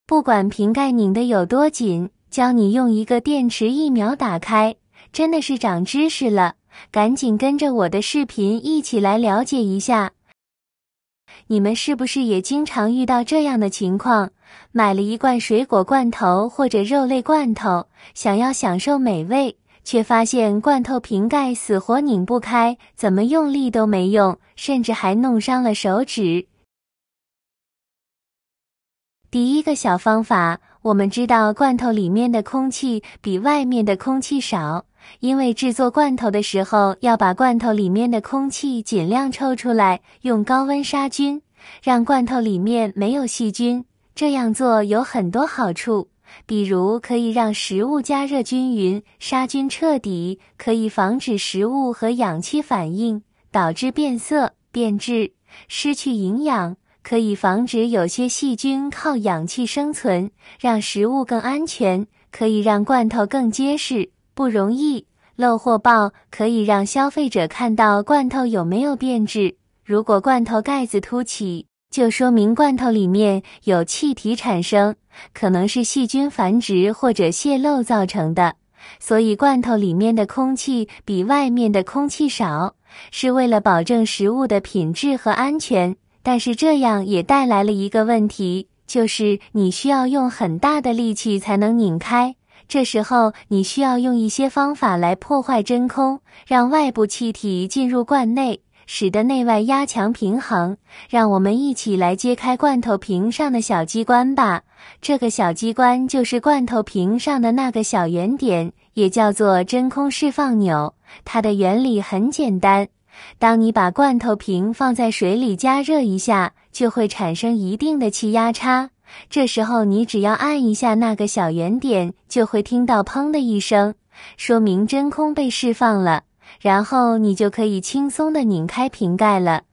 不管瓶盖拧得有多紧，教你用一个电池1秒打开，真的是长知识了，赶紧跟着我的视频一起来了解一下。你们是不是也经常遇到这样的情况？买了一罐水果罐头或者肉类罐头，想要享受美味，却发现罐头瓶盖死活拧不开，怎么用力都没用，甚至还弄伤了手指。第一个小方法，我们知道罐头里面的空气比外面的空气少，因为制作罐头的时候要把罐头里面的空气尽量抽出来，用高温杀菌，让罐头里面没有细菌。这样做有很多好处，比如可以让食物加热均匀，杀菌彻底，可以防止食物和氧气反应，导致变色、变质、失去营养，可以防止有些细菌靠氧气生存，让食物更安全，可以让罐头更结实，不容易漏或爆，可以让消费者看到罐头有没有变质。如果罐头盖子凸起，就说明罐头里面有气体产生，可能是细菌繁殖或者泄漏造成的。所以罐头里面的空气比外面的空气少，是为了保证食物的品质和安全。但是这样也带来了一个问题，就是你需要用很大的力气才能拧开。这时候你需要用一些方法来破坏真空，让外部气体进入罐内，使得内外压强平衡。让我们一起来揭开罐头瓶上的小机关吧。这个小机关就是罐头瓶上的那个小圆点，也叫做真空释放钮。它的原理很简单，当你把罐头瓶放在水里加热一下，就会产生一定的气压差。这时候你只要按一下那个小圆点，就会听到砰的一声，说明真空被释放了。然后你就可以轻松地拧开瓶盖了。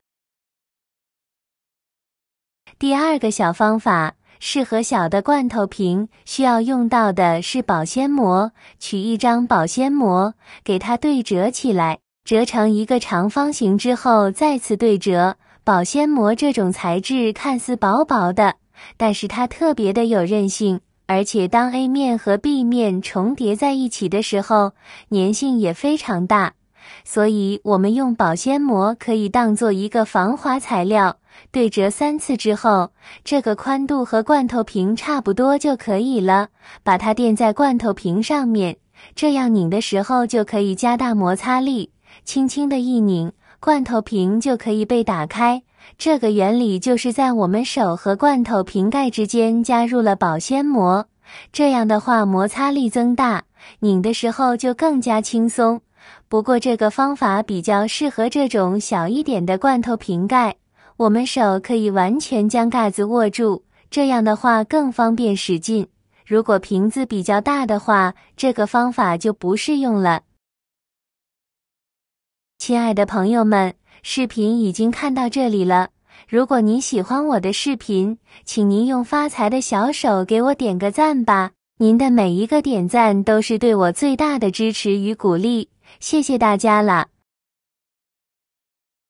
第二个小方法，适合小的罐头瓶，需要用到的是保鲜膜。取一张保鲜膜，给它对折起来，折成一个长方形之后再次对折。保鲜膜这种材质看似薄薄的，但是它特别的有韧性，而且当 A 面和 B 面重叠在一起的时候，粘性也非常大。所以我们用保鲜膜可以当做一个防滑材料，对折3次之后，这个宽度和罐头瓶差不多就可以了。把它垫在罐头瓶上面，这样拧的时候就可以加大摩擦力，轻轻的一拧，罐头瓶就可以被打开。这个原理就是在我们手和罐头瓶盖之间加入了保鲜膜，这样的话摩擦力增大，拧的时候就更加轻松。不过这个方法比较适合这种小一点的罐头瓶盖，我们手可以完全将盖子握住，这样的话更方便使劲。如果瓶子比较大的话，这个方法就不适用了。亲爱的朋友们，视频已经看到这里了。如果您喜欢我的视频，请您用发财的小手给我点个赞吧。您的每一个点赞都是对我最大的支持与鼓励，谢谢大家了。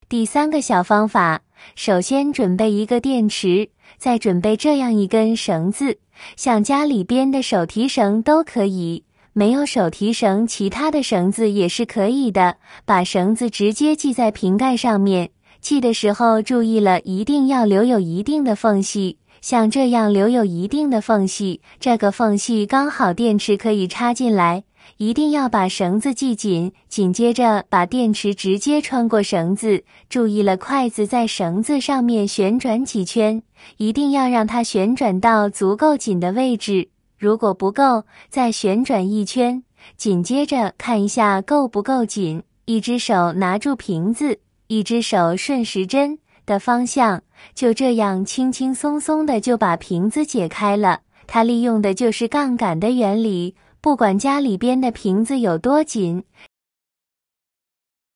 第三个小方法，首先准备一个电池，再准备这样一根绳子，像家里边的手提绳都可以，没有手提绳，其他的绳子也是可以的。把绳子直接系在瓶盖上面，系的时候注意了，一定要留有一定的缝隙，像这样留有一定的缝隙，这个缝隙刚好电池可以插进来。一定要把绳子系紧，紧接着把电池直接穿过绳子，注意了，筷子在绳子上面旋转几圈，一定要让它旋转到足够紧的位置，如果不够，再旋转一圈，紧接着看一下够不够紧，一只手拿住瓶子，一只手顺时针的方向，就这样轻轻松松的就把瓶子解开了。它利用的就是杠杆的原理，不管家里边的瓶子有多紧，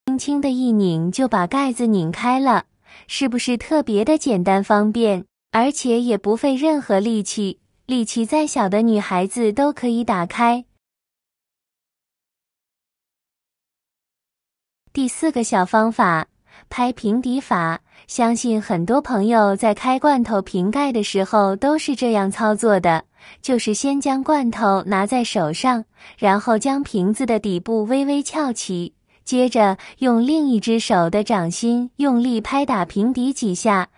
轻轻的一拧就把盖子拧开了，是不是特别的简单方便，而且也不费任何力气，力气再小的女孩子都可以打开。第四个小方法，拍平底法，相信很多朋友在开罐头瓶盖的时候都是这样操作的，就是先将罐头拿在手上，然后将瓶子的底部微微翘起，接着用另一只手的掌心用力拍打瓶底几下，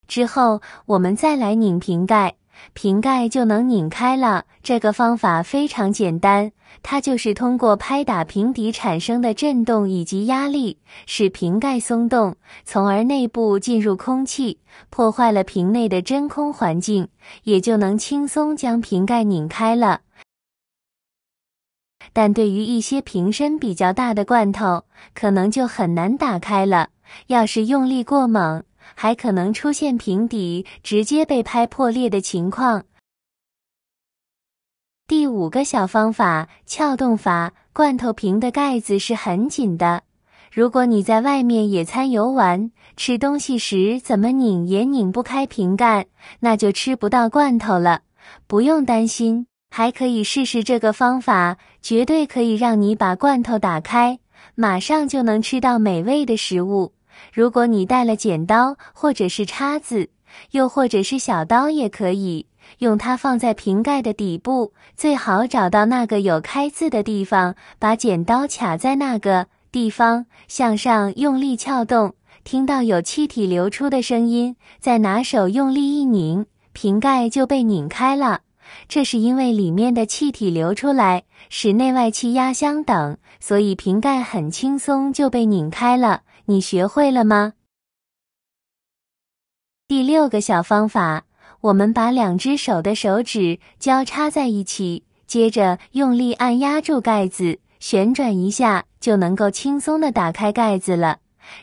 之后我们再来拧瓶盖，瓶盖就能拧开了。这个方法非常简单，它就是通过拍打瓶底产生的震动以及压力，使瓶盖松动，从而内部进入空气，破坏了瓶内的真空环境，也就能轻松将瓶盖拧开了。但对于一些瓶身比较大的罐头，可能就很难打开了，要是用力过猛，还可能出现瓶底直接被拍破裂的情况。第5个小方法，撬动法。罐头瓶的盖子是很紧的，如果你在外面野餐游玩，吃东西时怎么拧也拧不开瓶盖，那就吃不到罐头了。不用担心，还可以试试这个方法，绝对可以让你把罐头打开，马上就能吃到美味的食物。如果你带了剪刀或者是叉子，又或者是小刀也可以，用它放在瓶盖的底部，最好找到那个有开字的地方，把剪刀卡在那个地方，向上用力撬动，听到有气体流出的声音，再拿手用力一拧，瓶盖就被拧开了。这是因为里面的气体流出来，使内外气压相等，所以瓶盖很轻松就被拧开了。你学会了吗？第6个小方法，我们把2只手的手指交叉在一起，接着用力按压住盖子，旋转一下就能够轻松地打开盖子了。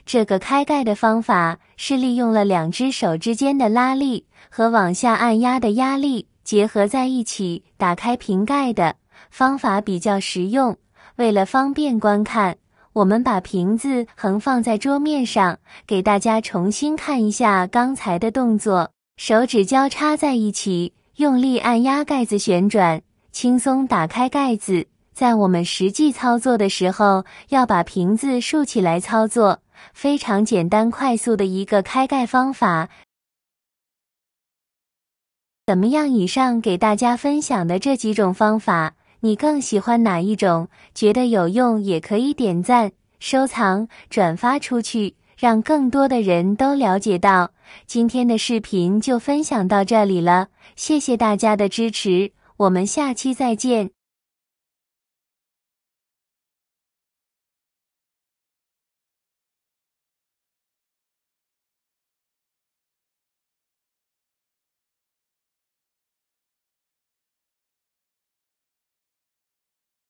这个开盖的方法是利用了2只手之间的拉力和往下按压的压力结合在一起打开瓶盖的方法比较实用。为了方便观看，我们把瓶子横放在桌面上，给大家重新看一下刚才的动作。手指交叉在一起，用力按压盖子旋转，轻松打开盖子。在我们实际操作的时候，要把瓶子竖起来操作，非常简单快速的一个开盖方法。怎么样？以上给大家分享的这几种方法，你更喜欢哪一种？觉得有用也可以点赞、收藏、转发出去，让更多的人都了解到。今天的视频就分享到这里了，谢谢大家的支持，我们下期再见。